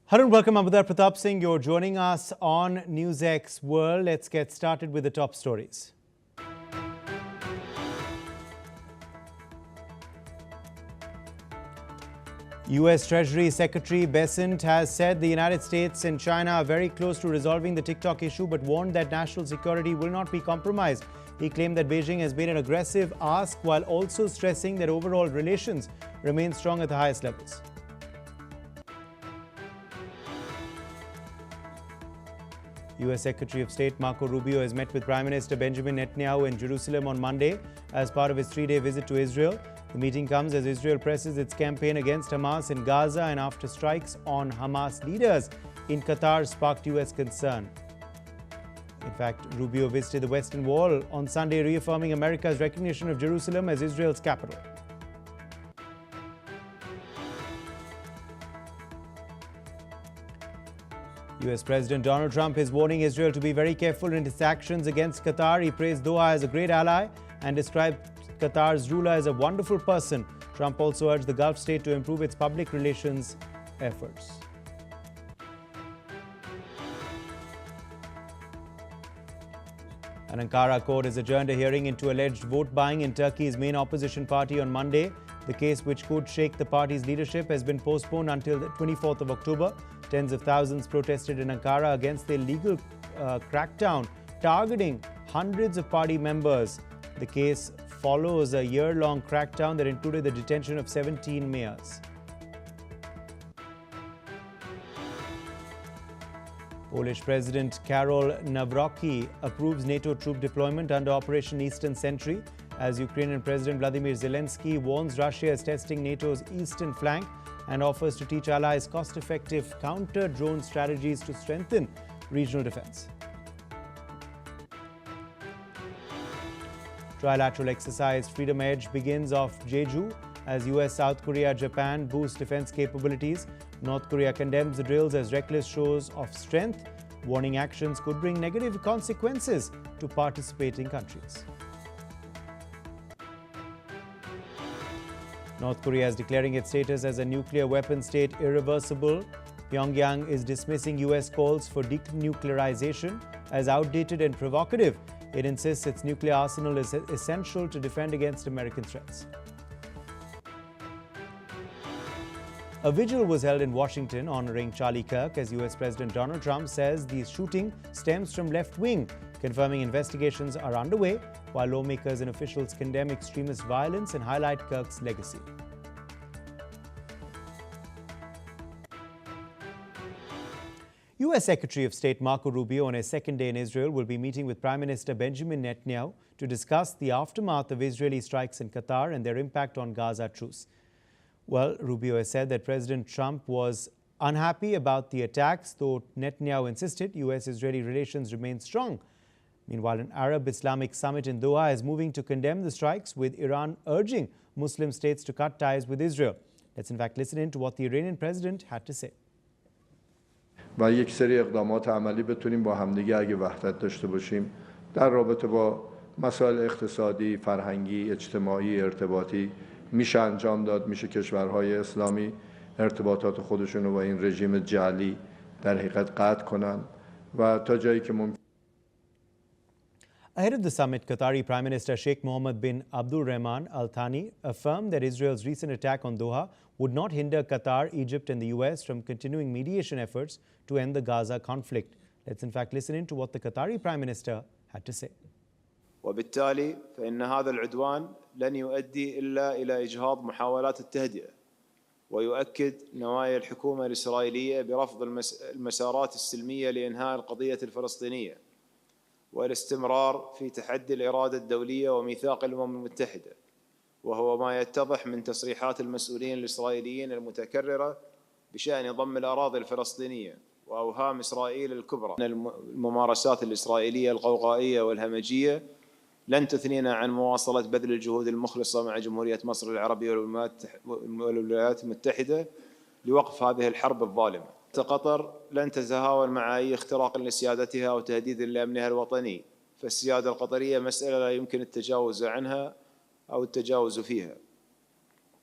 Hello and welcome. I'm Abdul Pratap Singh. You're joining us on NewsX World. Let's get started with the top stories. U.S. Treasury Secretary Bessent has said the United States and China are very close to resolving the TikTok issue, but warned that national security will not be compromised. He claimed that Beijing has made an aggressive ask while also stressing that overall relations remain strong at the highest levels. U.S. Secretary of State Marco Rubio has met with Prime Minister Benjamin Netanyahu in Jerusalem on Monday as part of his three-day visit to Israel. The meeting comes as Israel presses its campaign against Hamas in Gaza and after strikes on Hamas leaders in Qatar sparked U.S. concern. In fact, Rubio visited the Western Wall on Sunday, reaffirming America's recognition of Jerusalem as Israel's capital. U.S. President Donald Trump is warning Israel to be very careful in its actions against Qatar. He praised Doha as a great ally and described Qatar's ruler as a wonderful person. Trump also urged the Gulf state to improve its public relations efforts. An Ankara court has adjourned a hearing into alleged vote buying in Turkey's main opposition party on Monday. The case, which could shake the party's leadership, has been postponed until the 24th of October. Tens of thousands protested in Ankara against the illegal crackdown targeting hundreds of party members. The case follows a year-long crackdown that included the detention of 17 mayors. Polish President Karol Nawrocki approves NATO troop deployment under Operation Eastern Sentry as Ukrainian President Vladimir Zelensky warns Russia is testing NATO's eastern flank and offers to teach allies cost-effective counter-drone strategies to strengthen regional defense. Trilateral exercise Freedom Edge begins off Jeju as US, South Korea, Japan boost defense capabilities. North Korea condemns the drills as reckless shows of strength, warning actions could bring negative consequences to participating countries. North Korea is declaring its status as a nuclear weapon state irreversible. Pyongyang is dismissing US calls for denuclearization as outdated and provocative. It insists its nuclear arsenal is essential to defend against American threats. A vigil was held in Washington honoring Charlie Kirk as US President Donald Trump says the shooting stems from left wing, confirming investigations are underway while lawmakers and officials condemn extremist violence and highlight Kirk's legacy. U.S. Secretary of State Marco Rubio on his second day in Israel will be meeting with Prime Minister Benjamin Netanyahu to discuss the aftermath of Israeli strikes in Qatar and their impact on Gaza truce. Well, Rubio has said that President Trump was unhappy about the attacks, though Netanyahu insisted U.S.-Israeli relations remain strong. Meanwhile, an Arab Islamic summit in Doha is moving to condemn the strikes, with Iran urging Muslim states to cut ties with Israel. Let's in fact listen in to what the Iranian president had to say. و یک سری اقدامات عملی بتونیم با همدیگه اگه وحدت داشته باشیم در رابطه با مسائل اقتصادی، فرهنگی، اجتماعی، ارتباطی میشه انجام داد. میشه کشورهای اسلامی ارتباطات خودشون رو با این رژیم جعلی در حقیقت قطع کنن و تا جایی که ممکن. Ahead of the summit, Qatari Prime Minister Sheikh Mohammed bin Abdul Rahman Al Thani affirmed that Israel's recent attack on Doha would not hinder Qatar, Egypt and the US from continuing mediation efforts to end the Gaza conflict. Let's in fact listen in to what the Qatari Prime Minister had to say. وبالتالي فإن هذا العدوان لن يؤدي إلا إلى إجهاض محاولات التهدئة ويؤكد نوايا الحكومة الإسرائيلية برفض المسارات السلمية لإنهاء القضية الفلسطينية والاستمرار في تحدي الإرادة الدولية وميثاق الأمم المتحدة، وهو ما يتضح من تصريحات المسؤولين الإسرائيليين المتكررة بشأن ضم الأراضي الفلسطينية وأوهام إسرائيل الكبرى. الممارسات الإسرائيلية القوقائية والهمجية لن تثنينا عن مواصلة بذل الجهود المخلصة مع جمهورية مصر العربية والولايات المتحدة لوقف هذه الحرب الظالمة. قطر لن تتهاون مع أي اختراق لسيادتها أو تهديد لأمنها الوطني، فالسيادة القطرية مسألة لا يمكن التجاوز عنها أو التجاوز فيها.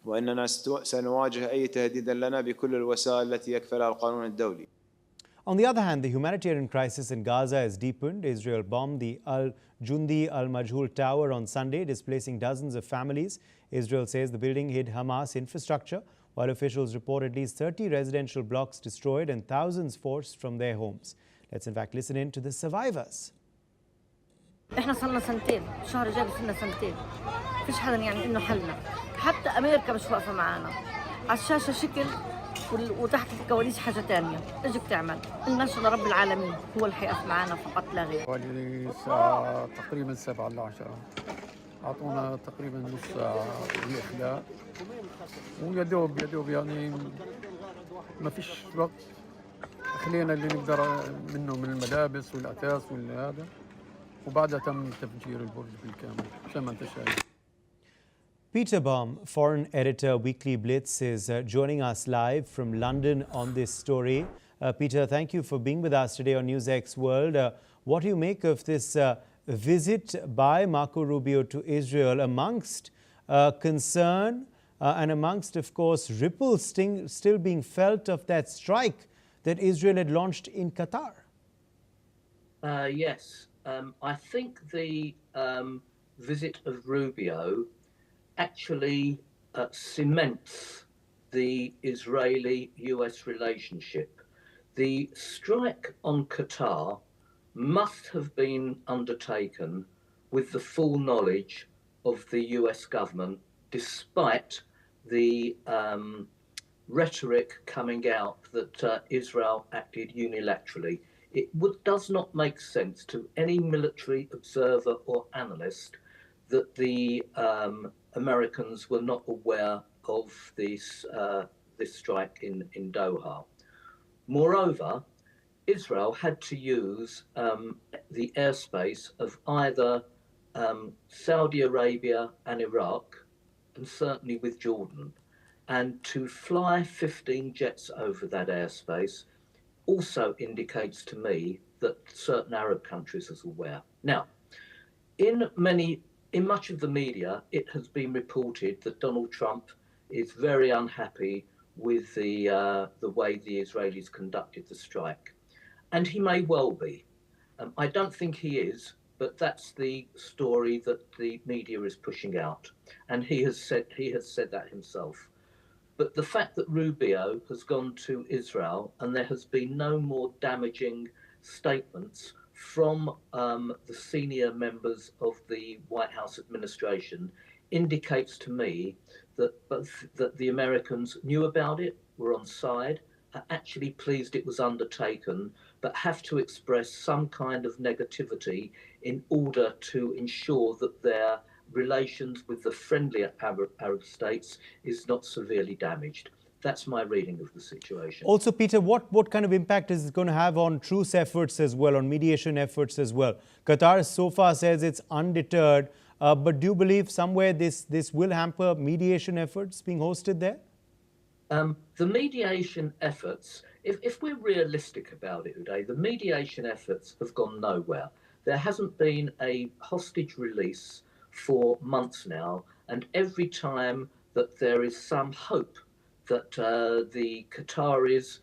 وأننا سنواجه أي تهديد لنا بكل الوسائل التي يكفلها القانون الدولي. On the other hand, the humanitarian crisis in Gaza has deepened. Israel bombed the Al-Jundi al-Majhul Tower on Sunday, displacing dozens of families. Israel says the building hid Hamas infrastructure, while officials report at least 30 residential blocks destroyed and thousands forced from their homes. Let's in fact listen in to the survivors. احنا صرنا سنتين، الشهر الجاي صرنا سنتين، فيش حدا يعني انه حلنا، حتى امريكا مش واقفه معنا، على الشاشه شكل وتحت الكواليس حاجه ثانيه، ايش بتعمل؟ نشر رب العالمين هو اللي حيقف معنا فقط لا غير. حوالي الساعة تقريبا 7 ل 10 أعطونا تقريبا نص ساعة للإخلاء، ويدوب يعني ما فيش وقت، خلينا اللي نقدر منه من الملابس والأثاث والهذا، وبعدها تم تفجير البرج بالكامل عشان ما انت شايف. Peter Baum, foreign editor, Weekly Blitz, is joining us live from London on this story. Peter, thank you for being with us today on NewsX World. What do you make of this visit by Marco Rubio to Israel amongst concern and amongst, of course, ripples still being felt of that strike that Israel had launched in Qatar? Yes. I think the visit of Rubio actually cements the Israeli-US relationship. The strike on Qatar must have been undertaken with the full knowledge of the US government, despite the rhetoric coming out that Israel acted unilaterally. It does not make sense to any military observer or analyst that the Americans were not aware of this strike in Doha. Moreover, Israel had to use the airspace of either Saudi Arabia and Iraq, and certainly with Jordan, and to fly 15 jets over that airspace also indicates to me that certain Arab countries are aware. Now, in much of the media, it has been reported that Donald Trump is very unhappy with the way the Israelis conducted the strike, and he may well be. I don't think he is, but that's the story that the media is pushing out, and he has said that himself. But the fact that Rubio has gone to Israel and there has been no more damaging statements from the senior members of the White House administration indicates to me that the Americans knew about it, were on side, are actually pleased it was undertaken, but have to express some kind of negativity in order to ensure that their relations with the friendlier Arab states is not severely damaged. That's my reading of the situation. Also, Peter, what kind of impact is it going to have on truce efforts as well, on mediation efforts as well? Qatar so far says it's undeterred, but do you believe somewhere this will hamper mediation efforts being hosted there? The mediation efforts, if we're realistic about it, Uday, the mediation efforts have gone nowhere. There hasn't been a hostage release for months now, and every time that there is some hope that the Qataris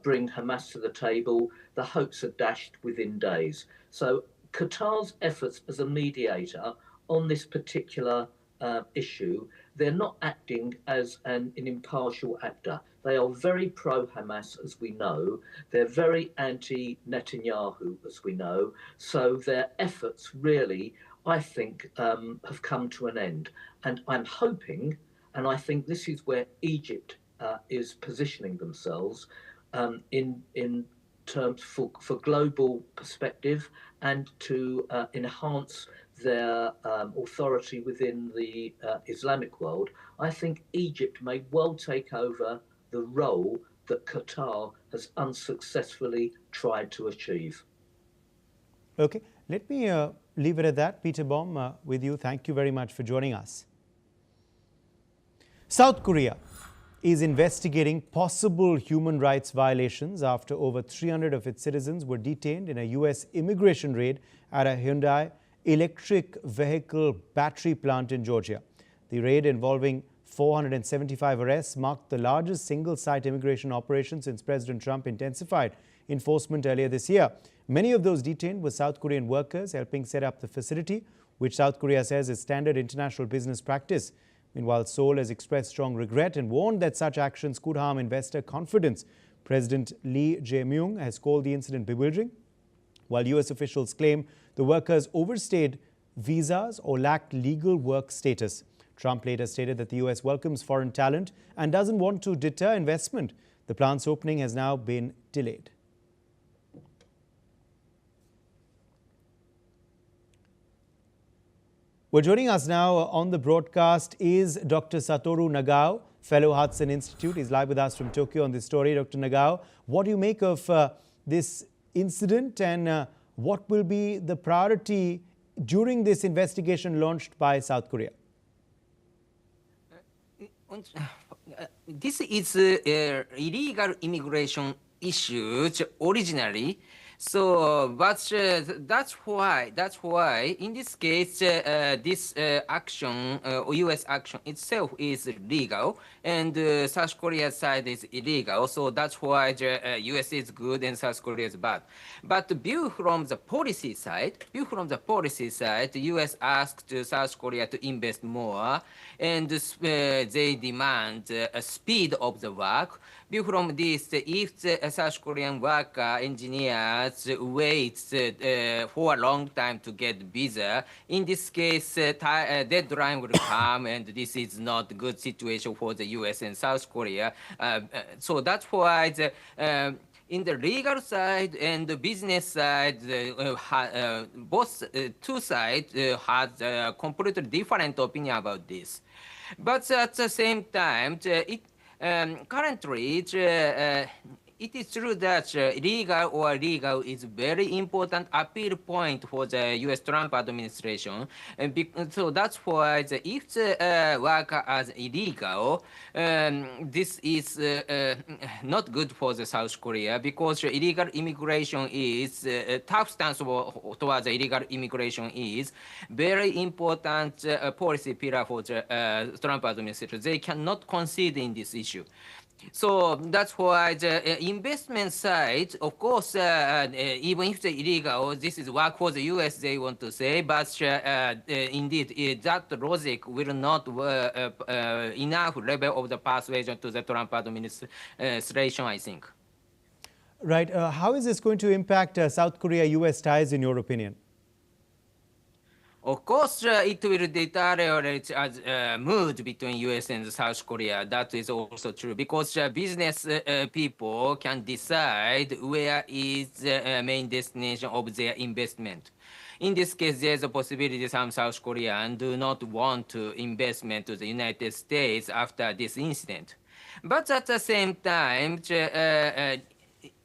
bring Hamas to the table, the hopes are dashed within days. So Qatar's efforts as a mediator on this particular issue, they're not acting as an impartial actor. They are very pro-Hamas, as we know. They're very anti-Netanyahu, as we know. So their efforts really, I think, have come to an end. And I'm hoping, and I think this is where Egypt is positioning themselves in terms for global perspective and to enhance their authority within the Islamic world. I think Egypt may well take over the role that Qatar has unsuccessfully tried to achieve. Okay, let me leave it at that. Peter Baum, with you. Thank you very much for joining us. South Korea is investigating possible human rights violations after over 300 of its citizens were detained in a U.S. immigration raid at a Hyundai electric vehicle battery plant in Georgia. The raid involving 475 arrests marked the largest single-site immigration operation since President Trump intensified enforcement earlier this year. Many of those detained were South Korean workers helping set up the facility, which South Korea says is standard international business practice. Meanwhile, Seoul has expressed strong regret and warned that such actions could harm investor confidence. President Lee Jae-myung has called the incident bewildering, while U.S. officials claim the workers overstayed visas or lacked legal work status. Trump later stated that the U.S. welcomes foreign talent and doesn't want to deter investment. The plant's opening has now been delayed. Well, joining us now on the broadcast is Dr. Satoru Nagao, Fellow Hudson Institute. He's live with us from Tokyo on this story. Dr. Nagao, what do you make of this incident, and what will be the priority during this investigation launched by South Korea? This is illegal immigration issues originally. So, but that's why in this case, this action, U.S. action itself is legal, and South Korea side is illegal. So that's why the U.S. is good and South Korea is bad. But view from the policy side, the U.S. asked South Korea to invest more, and they demand a speed of the work. View from this, if the South Korean worker engineers wait for a long time to get visa, in this case, deadline will come, and this is not a good situation for the U.S. and South Korea. So that's why in the legal side and the business side, both two sides had a completely different opinion about this. But at the same time, currently, it is true that illegal or legal is very important appeal point for the U.S. Trump administration. And so that's why if the worker is illegal, this is not good for the South Korea, because illegal immigration is, tough stance towards illegal immigration is very important policy pillar for the Trump administration. They cannot concede in this issue. So that's why the investment side, of course, even if it's illegal, this is work for the U.S., they want to say, but indeed, that logic will not enough level of the persuasion to the Trump administration, I think. Right. How is this going to impact South Korea-U.S. ties, in your opinion? Of course, it will deteriorate as mood between U.S. and South Korea. That is also true, because business people can decide where is the main destination of their investment. In this case, there's a possibility some South Koreans do not want to investment to the United States after this incident. But at the same time,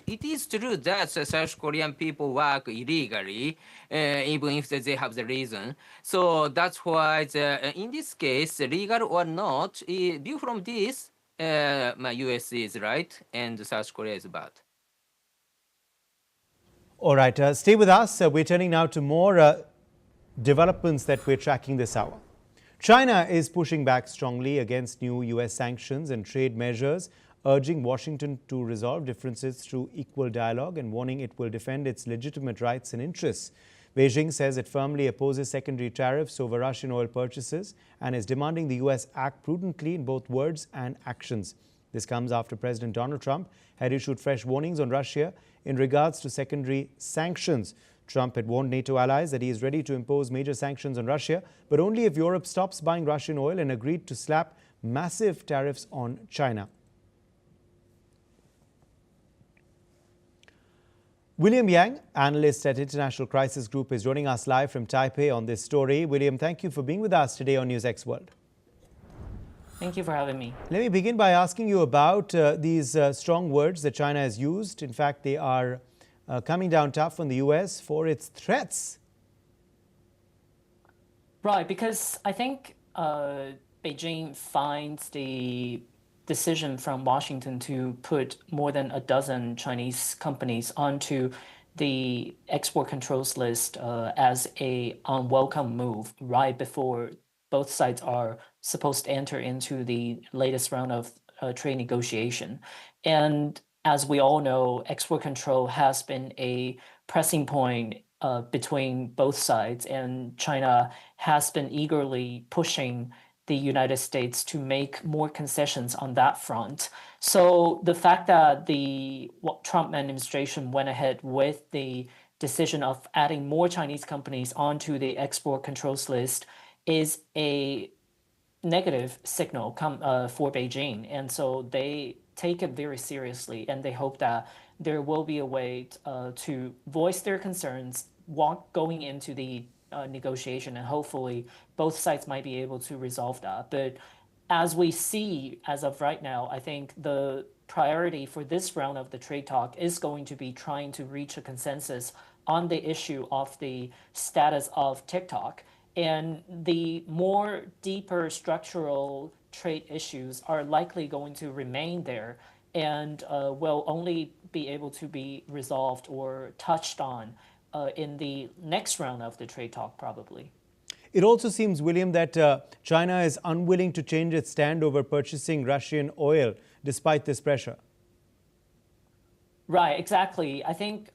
it is true that South Korean people work illegally, even if they have the reason. So that's why, in this case, legal or not, view from this, my U.S. is right and South Korea is bad. All right, stay with us. We're turning now to more developments that we're tracking this hour. China is pushing back strongly against new U.S. sanctions and trade measures, urging Washington to resolve differences through equal dialogue and warning it will defend its legitimate rights and interests. Beijing says it firmly opposes secondary tariffs over Russian oil purchases and is demanding the U.S. act prudently in both words and actions. This comes after President Donald Trump had issued fresh warnings on Russia in regards to secondary sanctions. Trump had warned NATO allies that he is ready to impose major sanctions on Russia, but only if Europe stops buying Russian oil, and agreed to slap massive tariffs on China. William Yang, analyst at International Crisis Group, is joining us live from Taipei on this story. William, thank you for being with us today on NewsX World. Thank you for having me. Let me begin by asking you about these strong words that China has used. In fact, they are coming down tough on the U.S. for its threats. Right, because I think Beijing finds the decision from Washington to put more than a dozen Chinese companies onto the export controls list as a unwelcome move right before both sides are supposed to enter into the latest round of trade negotiation. And as we all know, export control has been a pressing point between both sides, and China has been eagerly pushing the United States to make more concessions on that front. So the fact that the Trump administration went ahead with the decision of adding more Chinese companies onto the export controls list is a negative signal for Beijing. And so they take it very seriously, and they hope that there will be a way to voice their concerns going into the negotiation, and hopefully both sides might be able to resolve that. But as we see as of right now, I think the priority for this round of the trade talk is going to be trying to reach a consensus on the issue of the status of TikTok. And the more deeper structural trade issues are likely going to remain there and will only be able to be resolved or touched on in the next round of the trade talk, probably. It also seems, William, that China is unwilling to change its stand over purchasing Russian oil despite this pressure. Right, exactly. I think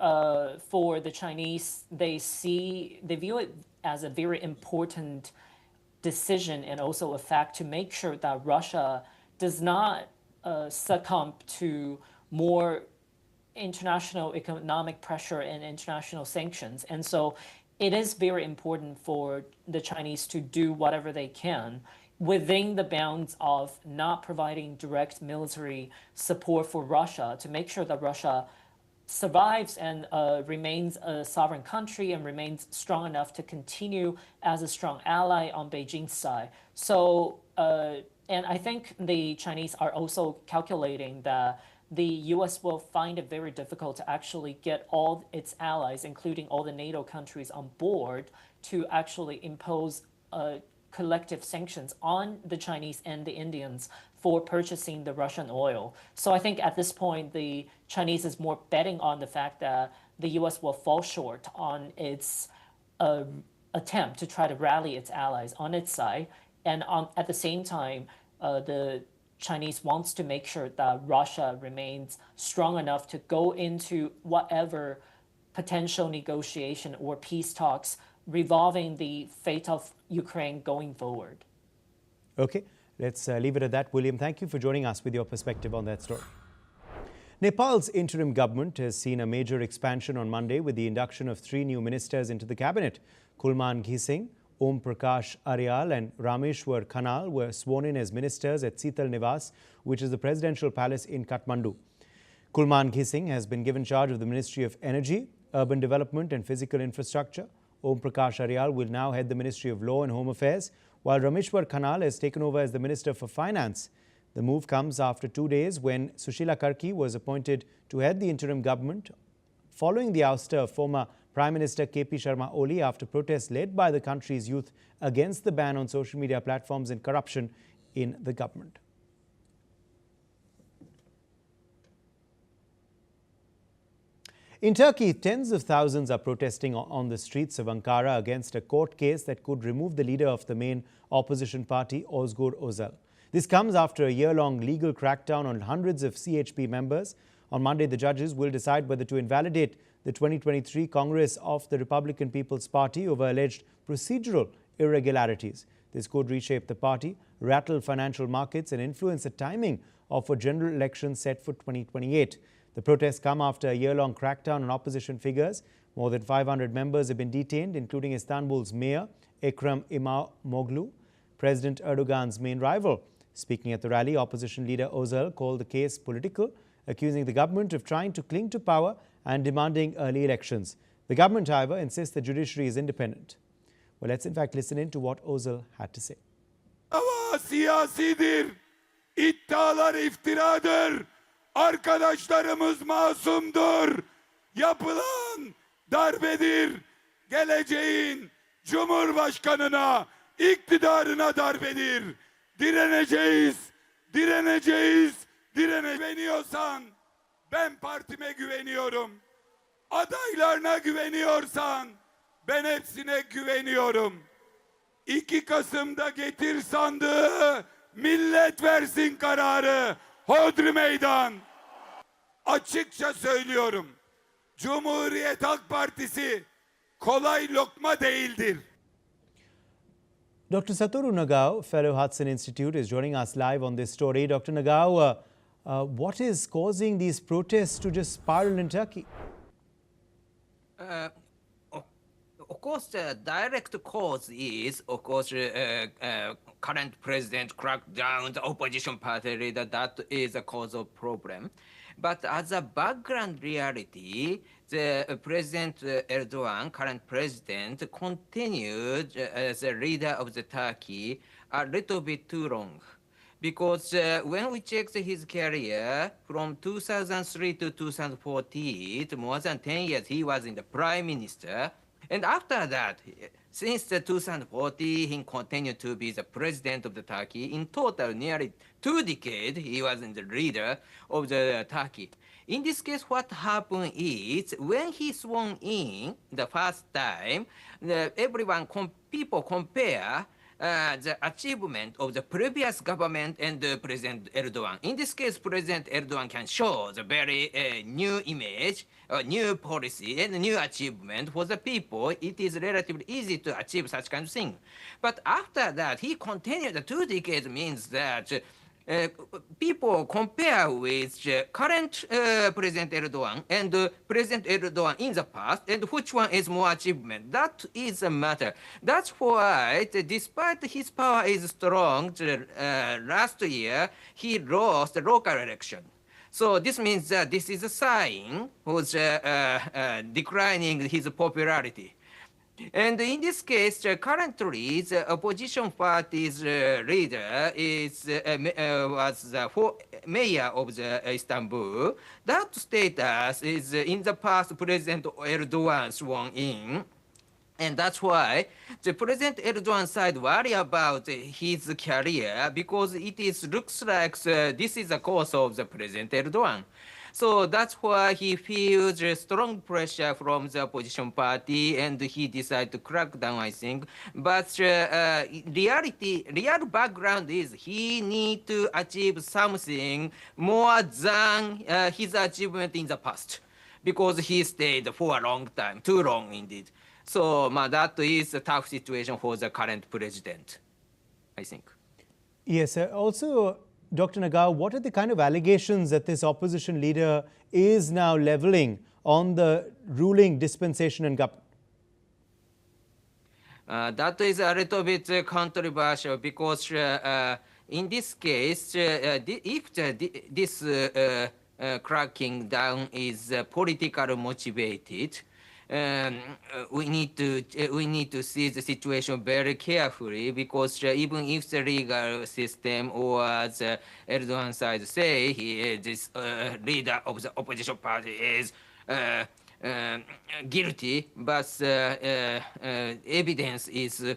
for the Chinese, they view it as a very important decision and also a fact to make sure that Russia does not succumb to more international economic pressure and international sanctions. And so it is very important for the Chinese to do whatever they can within the bounds of not providing direct military support for Russia to make sure that Russia survives and remains a sovereign country and remains strong enough to continue as a strong ally on Beijing's side. So, and I think the Chinese are also calculating that the US will find it very difficult to actually get all its allies, including all the NATO countries, on board to actually impose collective sanctions on the Chinese and the Indians for purchasing the Russian oil. So I think at this point, the Chinese is more betting on the fact that the US will fall short on its attempt to try to rally its allies on its side. And at the same time, the Chinese wants to make sure that Russia remains strong enough to go into whatever potential negotiation or peace talks revolving the fate of Ukraine going forward. Okay, let's leave it at that. William, thank you for joining us with your perspective on that story. Nepal's interim government has seen a major expansion on Monday with the induction of 3 new ministers into the cabinet. Kulman Ghising, Om Prakash Aryal and Rameshwar Khanal were sworn in as ministers at Sital Nivas, which is the presidential palace in Kathmandu. Kulman Ghising has been given charge of the Ministry of Energy, Urban Development and Physical Infrastructure. Om Prakash Aryal will now head the Ministry of Law and Home Affairs, while Rameshwar Khanal has taken over as the Minister for Finance. The move comes after 2 days when Sushila Karki was appointed to head the interim government following the ouster of former Prime Minister KP Sharma Oli after protests led by the country's youth against the ban on social media platforms and corruption in the government. In Turkey, tens of thousands are protesting on the streets of Ankara against a court case that could remove the leader of the main opposition party, Ozgur Özel. This comes after a year-long legal crackdown on hundreds of CHP members. On Monday, the judges will decide whether to invalidate the 2023 Congress of the Republican People's Party over alleged procedural irregularities. This could reshape the party, rattle financial markets, and influence the timing of a general election set for 2028. The protests come after a year-long crackdown on opposition figures. More than 500 members have been detained, including Istanbul's mayor, Ekrem İmamoğlu, President Erdogan's main rival. Speaking at the rally, opposition leader Özel called the case political, accusing the government of trying to cling to power and demanding early elections. The government, however, insists the judiciary is independent. Well, let's in fact listen in to what Özel had to say. Dava siyasidir, iddialar iftiradır, arkadaşlarımız masumdur, yapılan darbedir, geleceğin Cumhurbaşkanına, iktidarına darbedir. Direneceğiz, direneceğiz, güveniyorsan ben partime güveniyorum. Adaylarına güveniyorsan ben hepsine güveniyorum. 2 Kasım'da getir sandığı, millet versin kararı. Hodri meydan. Açıkça söylüyorum. Cumhuriyet Halk Partisi kolay lokma değildir. Dr. Satoru Nagao, fellow Hudson Institute, is joining us live on this story. Dr. Nagao, what is causing these protests to just spiral in Turkey? Of course, the direct cause is, of course, current president cracked down the opposition party leader. That is a cause of problem. But as a background reality, the President Erdogan, current president, continued as a leader of the Turkey a little bit too long. Because when we checked his career from 2003 to 2014, more than 10 years, he was in the prime minister. And after that, since 2014, he continued to be the president of the Turkey. In total, nearly 2 decades, he was in the leader of the Turkey. In this case, what happened is, when he sworn in the first time, people compare the achievement of the previous government and President Erdogan. In this case, President Erdogan can show the very new image, new policy, and new achievement for the people. It is relatively easy to achieve such kind of thing. But after that, he continued. The 2 decades means that people compare with current President Erdogan and President Erdogan in the past, and which one is more achievement. That is a matter. That's why, despite his power is strong, last year he lost the local election. So this means that this is a sign who's declining his popularity. And in this case, currently, the opposition party's leader was the mayor of Istanbul. That status is in the past President Erdogan sworn in. And that's why the President Erdogan side worry about his career, because looks like this is the cause of the President Erdogan. So that's why he feels strong pressure from the opposition party, and he decided to crack down, I think. But real background is he needs to achieve something more than his achievement in the past, because he stayed for a long time, too long indeed. So that is a tough situation for the current president, I think. Yes, also, Dr. Nagao, what are the kind of allegations that this opposition leader is now leveling on the ruling dispensation and government? That is a little bit controversial, because in this case, if this cracking down is politically motivated, we need to see the situation very carefully, because even if the legal system or the Erdogan side say this leader of the opposition party is guilty, but evidence is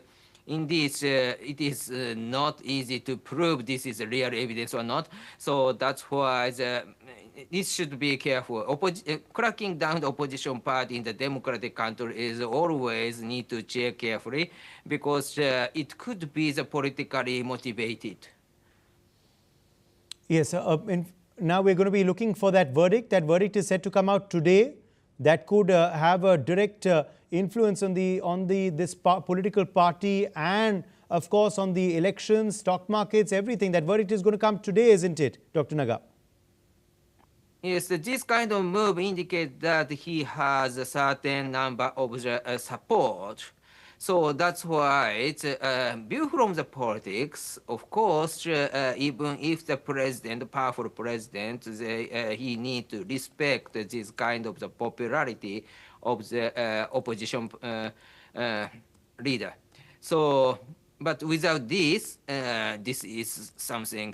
indeed it is not easy to prove this is real evidence or not. So that's why this should be careful. Cracking down the opposition party in the democratic country is always need to check carefully, because it could be the politically motivated. Yes, now we're going to be looking for that verdict. That verdict is set to come out today. That could have a direct influence on this political party, and of course on the elections, stock markets, everything. That verdict is going to come today, isn't it, Dr. Naga? Yes, this kind of move indicates that he has a certain number of support. So that's why it's view from the politics. Of course, even if the president, powerful president, he need to respect this kind of the popularity of the opposition leader. So, but without this, this is something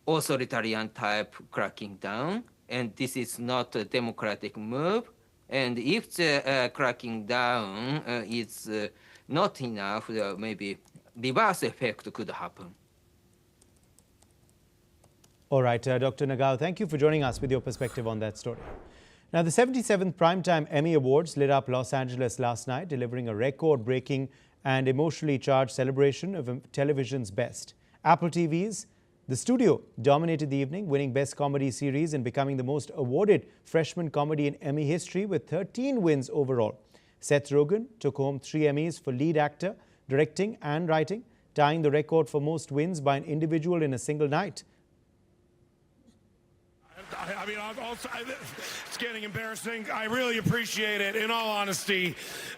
authoritarian type cracking down, and this is not a democratic move. And if the cracking down is not enough, maybe reverse effect could happen. All right, Dr. Nagao, thank you for joining us with your perspective on that story. Now, the 77th Primetime Emmy Awards lit up Los Angeles last night, delivering a record-breaking and emotionally charged celebration of television's best. Apple TV's The Studio dominated the evening, winning Best Comedy Series and becoming the most awarded freshman comedy in Emmy history with 13 wins overall. Seth Rogen took home 3 Emmys for lead actor, directing and writing, tying the record for most wins by an individual in a single night. I mean, it's getting embarrassing. I really appreciate it, in all honesty.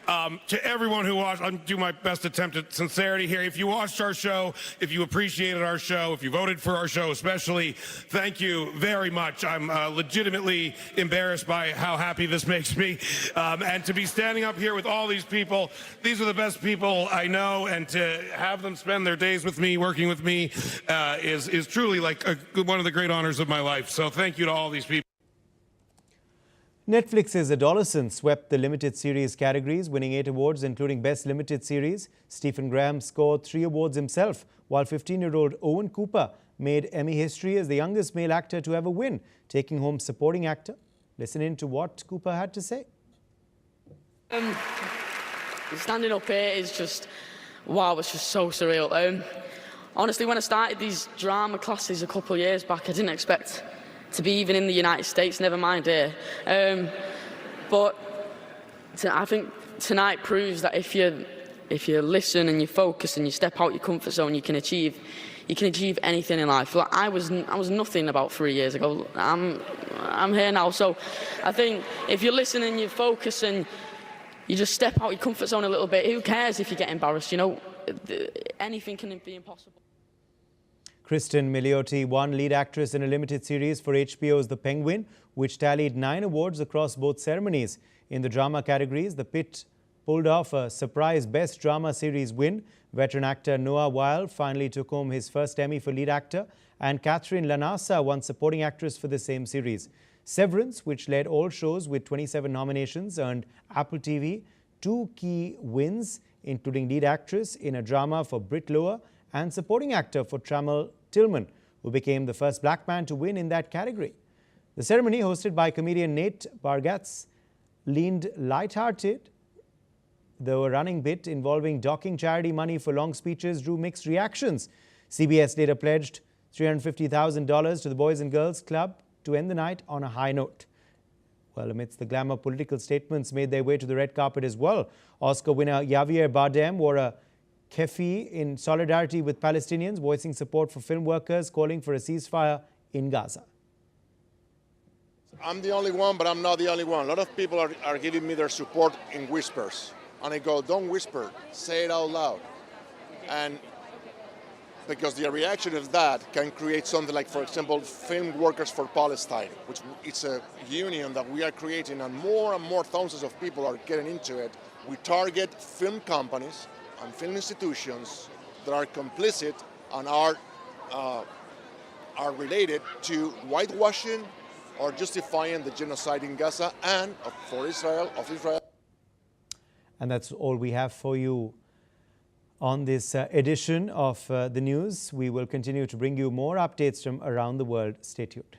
To everyone who watched, I'll do my best attempt at sincerity here. If you watched our show, if you appreciated our show, if you voted for our show especially, thank you very much. I'm legitimately embarrassed by how happy this makes me. And to be standing up here with all these people, these are the best people I know, and to have them spend their days with me, working with me, is truly like one of the great honors of my life. So thank you to all these people. Netflix's Adolescence swept the limited series categories, winning 8 awards, including Best Limited Series. Stephen Graham scored 3 awards himself, while 15-year-old Owen Cooper made Emmy history as the youngest male actor to ever win, taking home Supporting Actor. Listen in to what Cooper had to say. Standing up here is just, wow, it's just so surreal. Honestly, when I started these drama classes a couple of years back, I didn't expect to be even in the United States, never mind here. But I think tonight proves that if you listen and you focus and you step out your comfort zone, you can achieve anything in life. Like I was nothing about 3 years ago. I'm here now. So I think if you listen and you focus and you just step out your comfort zone a little bit, who cares if you get embarrassed? You know, anything can be impossible. Kristen Milioti won lead actress in a limited series for HBO's The Penguin, which tallied 9 awards across both ceremonies. In the drama categories, The Pitt pulled off a surprise Best Drama Series win. Veteran actor Noah Weil finally took home his first Emmy for lead actor, and Catherine Lanasa won supporting actress for the same series. Severance, which led all shows with 27 nominations, earned Apple TV 2 key wins, including lead actress in a drama for Britt Lower and supporting actor for Trammell Tillman, who became the first black man to win in that category. The ceremony, hosted by comedian Nate Bargatze, leaned lighthearted, though a running bit involving docking charity money for long speeches drew mixed reactions. CBS later pledged $350,000 to the Boys and Girls Club to end the night on a high note. Well, amidst the glamour, political statements made their way to the red carpet as well. Oscar winner Javier Bardem wore a keffiyeh in solidarity with Palestinians, voicing support for film workers, calling for a ceasefire in Gaza. I'm the only one, but I'm not the only one. A lot of people are giving me their support in whispers. And I go, don't whisper, say it out loud. And because the reaction of that can create something like, for example, Film Workers for Palestine, which it's a union that we are creating, and more thousands of people are getting into it. We target film companies and film institutions that are complicit and are related to whitewashing or justifying the genocide in Gaza and of Israel. And that's all we have for you on this edition of the news. We will continue to bring you more updates from around the world. Stay tuned.